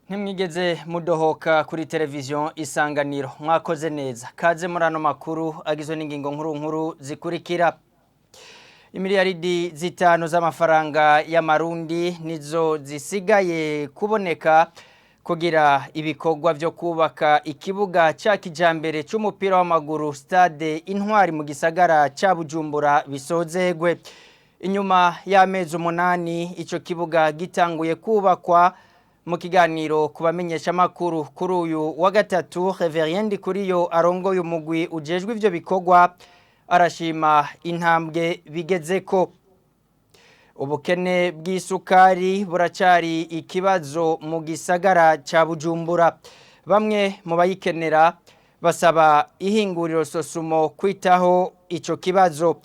Ntimwigeze mudohoka kuri televiziyo Isanganiro mwakoze neza kaze muri ano makuru agizwe n'ingingo nkuru zikurikira imiliyaridi zitanu z'amafaranga y'amarundi nizo zisigaye kuboneka kugira ibikorwa byo kubaka ikibuga cya kijambere cy'umupira w'amaguru stade Intwari mu gisagara cya Bujumbura bisozegwe inyuma y'amezi 8 ico kibuga gitanguye kubakwa mu kiganiro kubamenyesha makuru kuri uyu wa gatatu Reverend Kuriyo arongoye umugwi ujejwe ivyo bikorwa arashima intambwe bigezeko ubukene bw'isukari buracari ikibazo mu gisagara ca Bujumbura bamwe mu bayikenera basaba ihinguriro sosumo kwitaho ico kibazo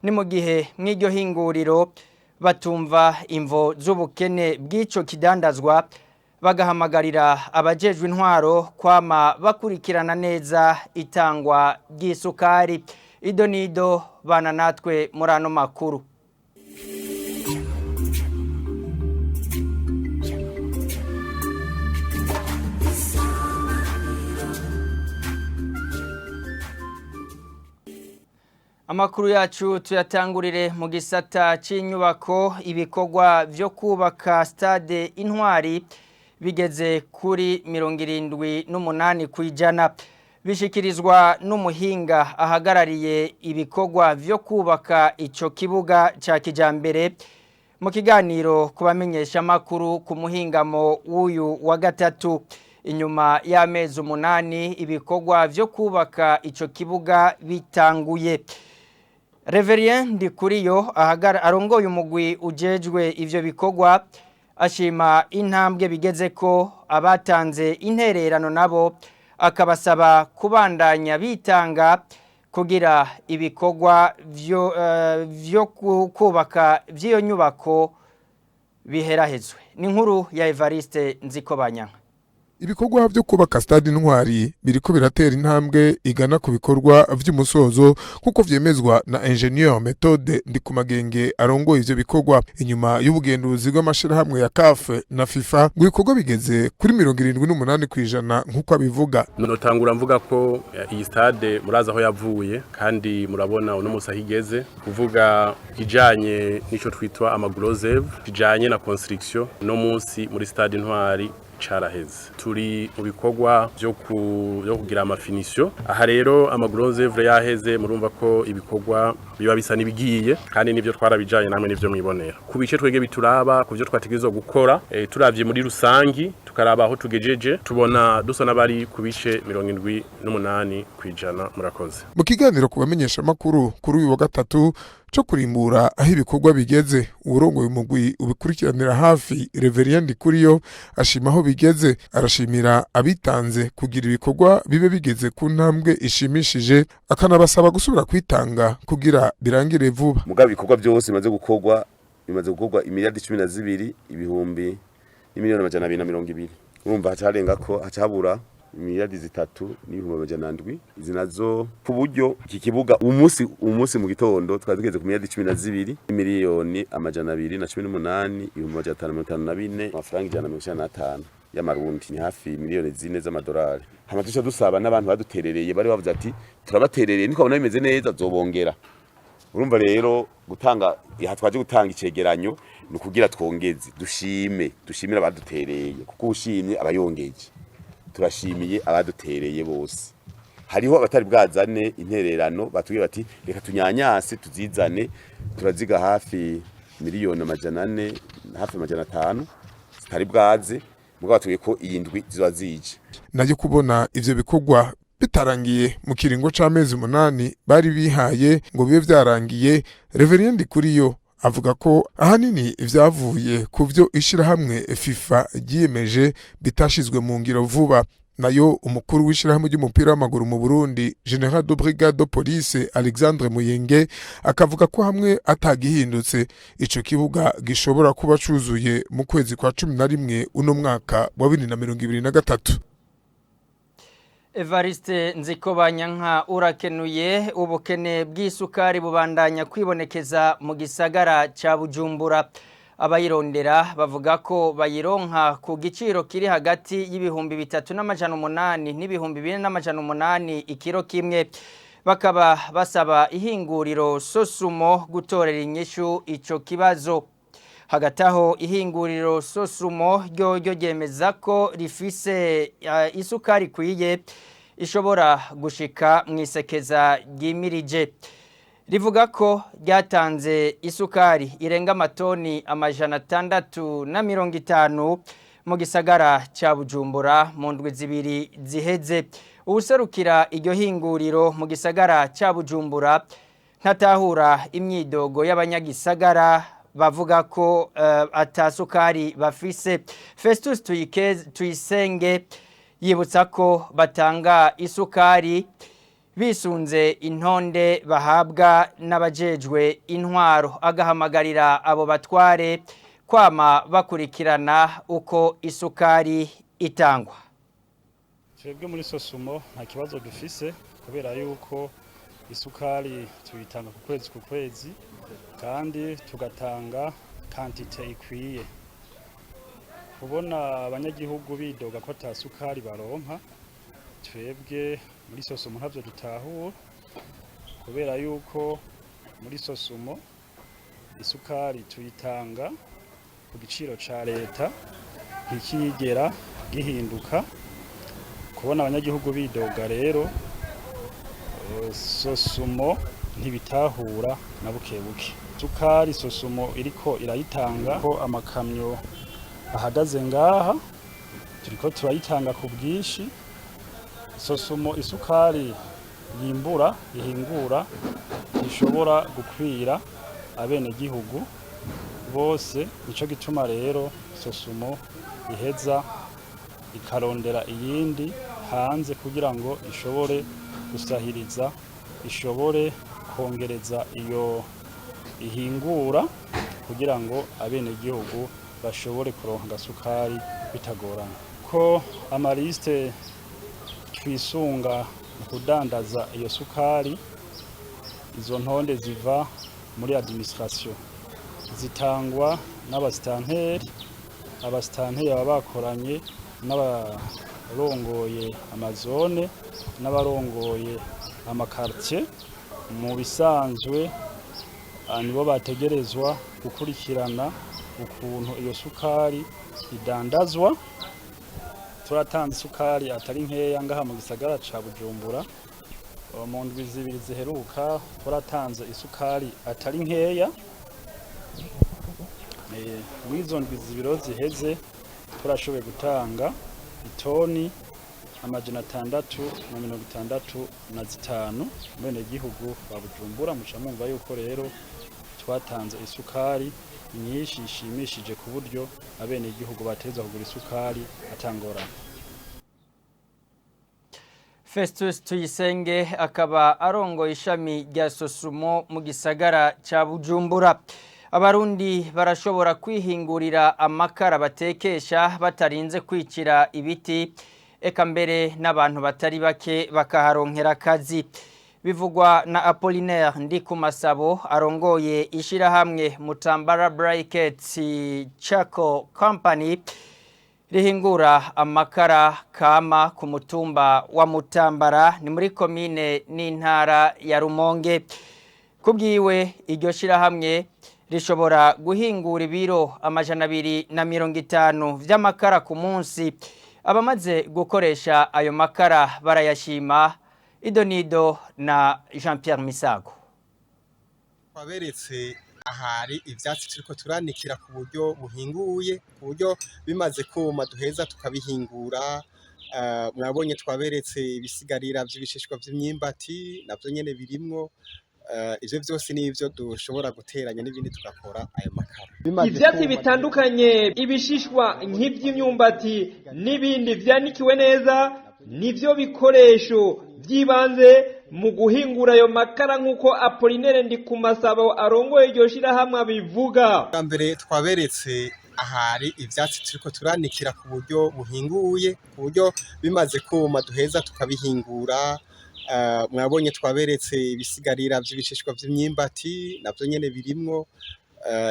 ni mu gihe mw'iryo hinguriro batumva imvo z'ubukene bw'ico kidandazwa bagahamagarira abajejwe intwaro kwama bakurikirana neza itangwa ry'isukari idonido bana natwe muri ano makuru Amakuru yacu tuyatangurire mu gisata c'inyubako ibikorwa byo kubaka stade Intwari bigeze kuri 78 kwijana bishikirizwa n'umuhinga ahagarariye ibikorwa byo kubaka ico kibuga ca kijambere mu kiganiro kubamenyesha makuru ku muhingamo w'uyu wa gatatu inyuma y'amezi 8 ibikorwa byo kubaka ico kibuga bitanguye Reverend Kuriyo arongoye umugwi ujejwe ivyo bikorwa ashima intambwe bigezeko abatanze intererano nabo akabasaba kubandanya bitanga kugira ibikorwa vyo kubaka vyo nyubako biherahezwe ni nkuru ya Evariste Nzikobanyanka Ibikorwa byo kubaka stade Intwari biriko biratera intambwe igana ku bikorwa vy'umusozo kuko vyemezwa na ingenieur Methode Ndikumagenge arongoye ivyo bikorwa inyuma y'ubugenduzi bw'amashirahamwe ya CAF na FIFA ngo ibikorwa bigeze kuri 78 kwijana nkuko abivuga. Notangura mvuga ko iyi stade muraza aho yavuye kandi murabona uno musa higeze kuvuga kijanye nico twitwa Amagrozeve kijanye na construction no munsi muri stade Intwari caraheze turi mu bikorwa byo kugira amafinisho aha rero Amagrozeve yaheze murumva ko ibikorwa biba bisa nibigiye kandi nivyo twarabijanye namwe nivyo mwibonera ku bice twege bituraba ku byo twategezwe gukora turavye muri rusangi tukaraba aho tugejeje tubona dusa nabari ku bice 78 kwijana murakoze mu kiganiro kubamenyesha makuru kuri uyu wa gatatu cyo kurimbura aho ibikorwa bigeze urongoye umugwi ubikurikiranira hafi Reverend Kuriyo ashima aho bigeze arashimira abitanze kugira ibikorwa bibe bigeze ku ntambwe ishimishije akanabasaba gusubira kwitanga kugira birangire vuba mugabe ibikorwa byose bimaze gukorwa imiliyardi 12 ibihumbi n'imiliyoni 220 urumva hacarenga ko hacabura imiliyardi 3 n'ibihumbi 700 izi nazo ku buryo iki kibuga umunsi mu gitondo twazigeze ku miliyardi 12 miliyoni 218 ibihumbi 554 amafaranga 155 y'amarundi ni hafi miliyoni 4 z'amadolari hamatusha dusaba n'abantu baduterereye bari bavuze ati turabaterereye niko abona bimeze neza zobongera urumva rero gutanga twaje gutanga icegeranyo ni kugira twongeze dushimira abadutereye kuko ushimye abayongeje turashimiye abadutereye bose hariho abatari bwazane intererano batubwira bati reka tunyanyase tuzizane turaziga hafi miliyoni 400 hafi 500 zitari bwaze mugabo batubwiye ko iyindwi zizazije nayo kubona ivyo bikorwa bitarangiye mu kiringo c'amezi 8 bari bihaye ngo bibe vyarangiye Reverend Kuriyo avuga ko ahanini ivyavuye ku vyo ishirahamwe FIFA ryiyemeje bitashizwe mu ngiro vuba nayo umukuru w'ishirahamwe ry'umupira w'amaguru mu Burundi General de Brigade de Police Alexandre Muyenge akavuga ko hamwe atagihindutse ico kibuga gishobora kuba cuzuye mu kwezi kwa 11 uno mwaka wa 2023 Evariste Nzikobanyanka urakenuye ubukene bw'isukari bubandanya kwibonekeza mu gisagara ca Bujumbura abayirondera bavuga ko bayironka ku giciro kiri hagati y'ibihumbi 3,800 n'ibihumbi 4,800 ikiro kimwe. Bakaba basaba ihinguriro Sosumo gutorera inyishu ico kibazo. Hagati aho ihinguriro Sosumo ryo ryemeza ko rifise isukari kwiye ishobora gushika mwisekeza ryimirije. Rivuga ko ryatanze isukari irenga amatoni 650 mu gisagara ca Bujumbura mu ndwi zibiri ziheze. Ubuserukira iryo hinguriro mu gisagara ca Bujumbura ntatahura imyidogo y'abanyagisagara bavuga ko atasukari bafise. Festus Tuyisenge yibutsa ko batanga isukari bisunze intonde bahabwa n'abajejwe intwaro, agahamagarira abo batware kwama bakurikirana uko isukari itangwa. Twebwe muri Sosumo nta kibazo dufise kubera yuko isukari tuyitanga ku kwezi kandi tugatanga quantité ikwiye. Kubona abanyagihugu bidoga ko atasukari baronka, twebwe muri Sosumo ntavyo dutahura kubera yuko muri Sosumo isukari tuyitanga ku giciro ca leta ntikigera gihinduka. Kubona abanyagihugu bidoga rero Sosumo ntibitahura na bukebuke. Isukari Sosumo iriko irayitanga ko amakamyo ahagaze ngaha, turiko turayitanga ku bwishi. Sosumo isukari ihingura ishobora gukwira abene gihugu bose, nico gituma rero Sosumo iheza ikarondera iyindi hanze kugira ngo ishobore gusahiriza, ishobore kongereza iyo ihingura kugira ngo abene gihugu bashobore kuronka sukari bitagorana. Ko amaliste twisunga mu kudandaza iyo sukari, izo ntonde ziva muri administration zitangwa n'abastanteri. Abastanteri baba bakoranye n'abarongoye amazone n'abarongoye amakartier. Mu bisanzwe nibo bategerezwa gukurikirana ukuntu iyo sukari idandazwa. Turatanze isukari atari nkeya ngaha mu gisagara ca Bujumbura. Mu ndwi zibiri ziheruka turatanze isukari atari nkeya. Mwizo ndwi zibiri ziheze turashoboye gutanga itoni 665 bene gihugu ba Bujumbura. Muca mwumva yuko rero twatanze isukari nyinshi ishimishije ku buryo abene gihugu bateza kugura isukari atangorana. Festus Tuyisenge akaba arongo ishami rya Sosumo mu gisagara ca Bujumbura. Abarundi barashobora kwihingurira amakara batekesha batarinze kwicira ibiti, eka mbere n'abantu batari bake bakaharonkera akazi. Bivugwa na Apollinaire Ndikumasabo arongoye ishirahamwe Mutambara Brackets Charcoal Company rihingura amakara kama ku mutumba wa Mutambara ni muri komine n'intara ya Rumonge. Kubwiwe iryo shirahamwe rishobora guhingura ibiro 250 vy'amakara ku munsi. Abamaze gukoresha ayo makara barayashima. Idonido na Jean-Pierre Misago. Twaberetse ahari ivyatsi turiko turanikira ku buryo buhinguye, ku buryo bimaze kuma duheza tukabihingura. Mwabonye twaberetse ibisigarira vy'ibishishwa vy'imyimbati navyo nyene birimwo. Ivyo vyose nivyo dushobora guteranya n'ibindi tugakora ayo makara. Ivyatsi bitandukanye, ibishishwa nk'ivy'imyumbati n'ibindi vyanikiwe neza, nivyo bikoresho vyibanze mu guhingura ayo makara nk'uko Apollinaire Ndikumasabo arongoye iryo shirahamwe abivuga. Mbere twaberetse ahari ivyatsi turiko turanikira ku buryo buhinguye, ku buryo bimaze kuma duheza tukabihingura. Mwabonye twaberetse ibisigarira vy'ibishishwa vy'imyimbati navyo nyene birimwo.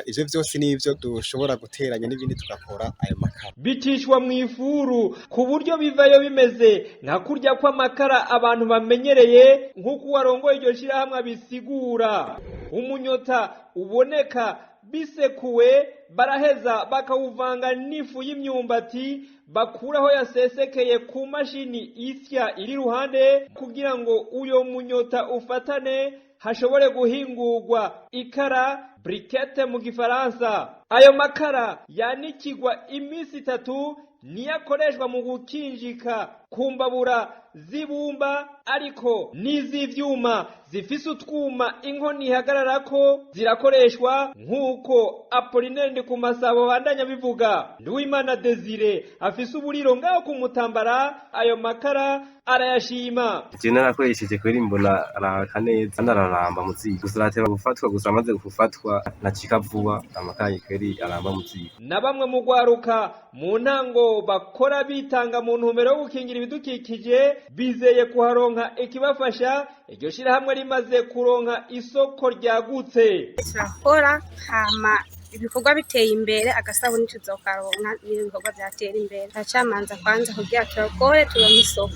ivyo vyose nivyo dushobora guteranya n'ibindi tugakora ayo makara bitishwa mu ifuru ku buryo bivayo bimeze nka kurya kw'amakara abantu bamenyereye nk'uko warongoye iryo shirahamwe abisigura. Umunyota uboneka bisekuwe baraheza bakawuvanga n'ifu y'imyumbati bakuraho yasesekeye ku mashini isya iri ruhande kugira ngo uyo munyota ufatane hashobore guhingurwa ikara briquette mu gifaransa. Ayo makara yanikigwa iminsi 3 niyakoreshwa mu gukinjika kumbabura zibumba ariko n'izivyuma zifise utwuma inkoni ihagararako zirakoreshwa nk'uko Apollinaire ndi ku masabo bandanya bivuga. Nduwimana Desire afise uburiro ngaho kumutambara ayo makara arayashima. Jene nakoresheje kweri mbona araka neza ndararamba muziga gusa rateba gufatwa gusa amaze gufatwa nacika vuba amakara kweri aramba muziga. Na bamwe mu gwaruka mu ntango bakora bitanga mu ntumbero yo gukingira ibidukikije bizeye kuharonka ikibafasha. Iryo shirahamwe rimaze kuronka isoko ryagutse. Turakora hama ibikorwa biteye imbere agasabuni tuzokaronka n'ibikorwa byatera imbere. Acamanza kwanza kugira turakore turonke isoko.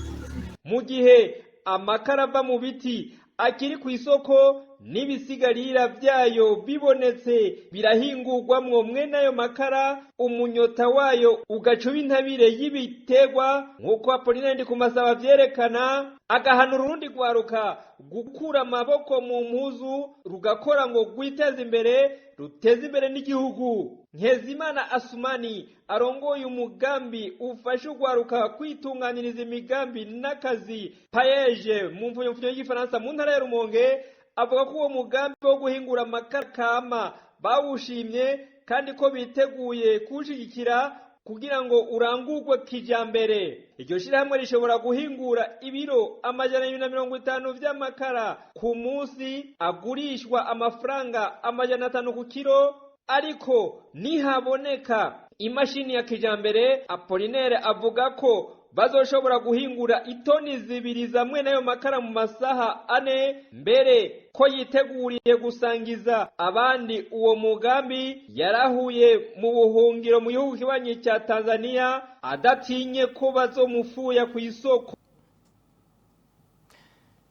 Mu gihe amakara ava mu biti akiri ku isoko n'ibisigarira byayo bibonetse birahingurwamwo mwene ayo makara umunyota wayo ugacuba intabire y'ibiterwa nk'uko Apollinaire ndi ku masaba vyerekana. Agahanura urundi gwaruka gukura amaboko mu mpuzu rugakora ngo gwiteze imbere ruteze imbere n'igihugu. Nkezimana Asumani arongoye umugambi ufasha ugwaruka kwitunganiriza imigambi n'akazi payeje mu mvunyo y'igifaransa mu ntara ya Rumonge avuga ko uwo mugambi wo guhingura amakara kama bawushimye kandi ko biteguye kuwushigikira kugira ngo urangurwe kijambere. Iryo shirahamwe rishobora guhingura ibiro 250 vy'amakara ku munsi agurishwa amafaranga 500 ku kilo, ariko nihaboneka imashini ya kijambere Apollinaire avuga ko bazoshobora guhingura itoni 2 zamwe nayo makara mu masaha 4 mbere ko yiteguriye gusangiza abandi uwo mugambi. Yarahuye mu buhungiro mu gihugu kibanyi cya Tanzania adatinye ko bazomufuya ku isoko.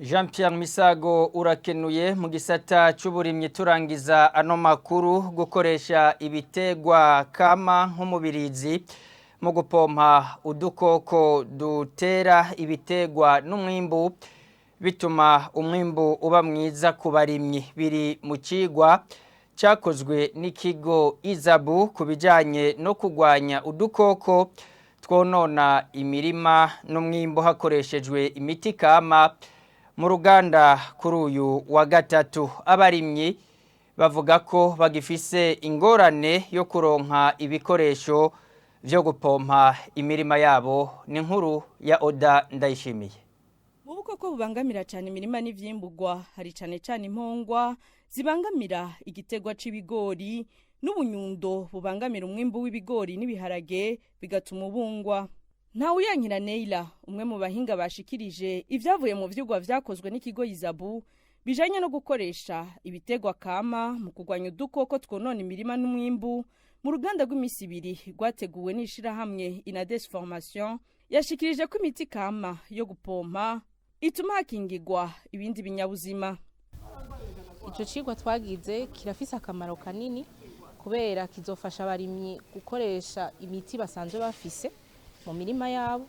Jean Pierre Misago urakenuye mu gisata cy'uburimyi. Turangiza ano makuru gukoresha ibitegwa kama nk'umubirizi mu gupompa udukoko dutera ibitegwa n'umwimbu bituma umwimbu uba mwiza ku barimyi. Biri mu cigwa cyakozwe n'ikigo Izabu kubijanye no kugwanya udukoko twonona imirima n'umwimbu hakoreshejwe imiti kama mu ruganda kuri uyu wa gatatu. Abarimyi bavuga ko bagifise ingorane yo kuronka ibikoresho vyo gupompa imirima yabo. Ni nkuru ya Oda Ndayishimiye. Ubukoko bubangamira cyane imirima n'ivyimbugwa hari cyane impongwa zibangamira igitegwa c'ibigori n'ubunyundo bubangamira umwimbu w'ibigori n'ibiharage bigatuma ubungwa. Ntawuyankira Neila umwe mu bahinga bashikirije ivyavuye mu vyigwa vyakozwe n'ikigo Izabu bijanye no gukoresha ibitegwa kama mu kugwanya udukoko twonona imirima n'umwimbu mu ruganda rw'imisi 2 rwateguwe n'ishirahamwe Inades Formation. Yashikirije ko imiti kama yo gupompa ituma hakingirwa ibindi binyabuzima. Ico cigwa twagize kirafise akamaro kanini kubera kizofasha abarimyi gukoresha imiti basanzwe bafise mu mirima yabo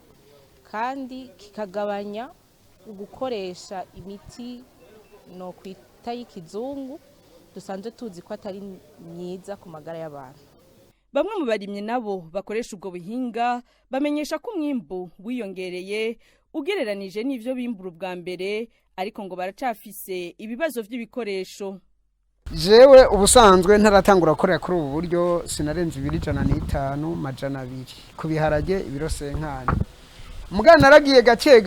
kandi kikagabanya gukoresha imiti no kwita y'ikizungu dusanzwe tuzi ko atari myiza ku magara y'abantu. Bamwe mu barimyi nabo bakoresha ubwo buhinga bamenyesha ko umwimbu wiyongereye ugereranije n'ivyo bimbura bwa mbere, ariko ngo baracafise ibibazo vy'ibikoresho. Jewe ubusanzwe ntaratangura gukorera kuri ubu buryo sinarenze 250 ku biharage ibiro senkani. Mugana naragiye gace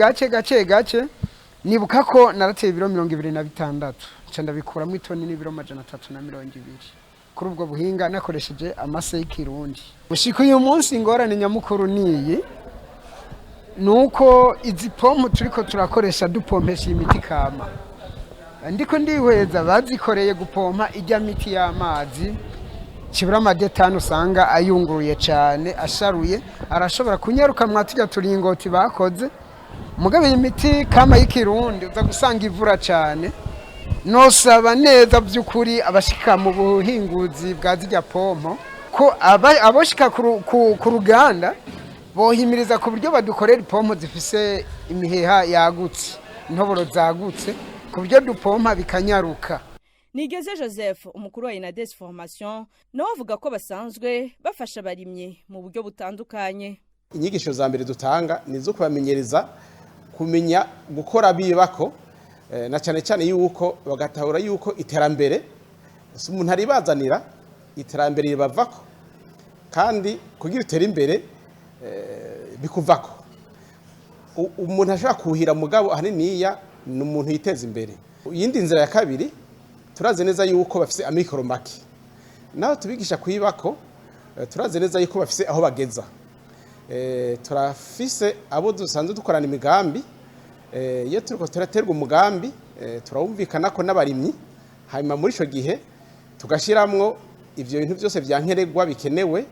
nibuka ko narateye ibiro 26 nca ndabikuramo itoni n'ibiro 320 kuri ubwo buhinga nakoresheje amase y'ikirundi. Ushika uyu munsi ingorane nyamukuru niyi nuko izi pompo turiko turakoresha dupompesha imiti kama ndiko ndihweza bazikoreye gupompa ijya miti y'amazi kibura amadetani usanga ayunguruye cyane asharuye arashobora kunyaruka mwatujya turingoti bakoze mugabe imiti kama y'ikirundi uza gusanga ivura cyane nosaba neza by'ukuri abashika mu buhinguzi bwa zijya pompo ko aboshika ku ruganda bohimiriza ku buryo badukorera ipompo zifise imiheha yagutse intoboro zagutse ku buryo dupompa bikanyaruka. Nigeze Joseph umukuru wa Inades Formation nawe avuga ko basanzwe bafasha abarimye mu buryo butandukanye. Inyigisho za mbere dutanga nizo kubamenyereza kumenya gukora bibako na cyane cyane yuko bagatahura yuko iterambere umuntu aribazanira iterambere ribavako kandi kugira utere imbere bikuvako. Umuntu ashaka kuhira mugabo ahaniniya ni umuntu yiteza imbere. Iyindi nzira ya kabiri turaze neza yuko bafise amikoro make naho tubigisha kuyibako turaze neza yuko bafise aho bageza. Turafise abo dusanzwe dukorana imigambi iyo turiko turaterwa umugambi turawumvikana ko n'abarimyi hanyuma muri ico gihe tugashiramwo ivyo bintu byose byankeregwa bikenewe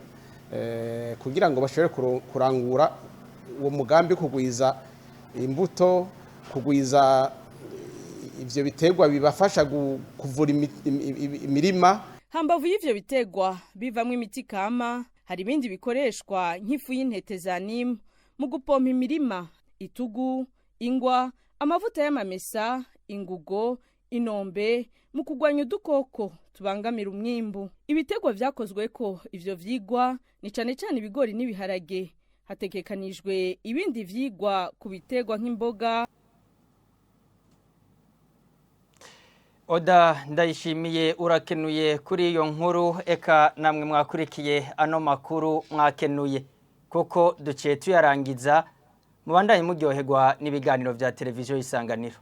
kugira ngo bashobore kurangura uwo mugambi kugwiza imbuto kugwiza ivyo biterwa bibafasha kuvura imirima. Hambavu y'ivyo biterwa bivamwe imiti kama hari ibindi bikoreshwa nk'ifu y'intete za nimu mu gupompa imirima, itugu, ingwa, amavuta y'amamesa, ingugo, inombe mu kugwanya udukoko tubangamira umwimbu. Ibiterwa vyakozwe ko ivyo vyigwa ni cane cyane ibigori n'ibiharage. Hategekanijwe ibindi vyigwa ku biterwa nk'imboga. Oda ndayishimiye urakenuye kuri iyo nkuru eka namwe mwakurikiye ano makuru mwakenuye kuko duciye tuyarangiza mubandanye muryoherwa n'ibiganiro vya televiziyo Isanganiro.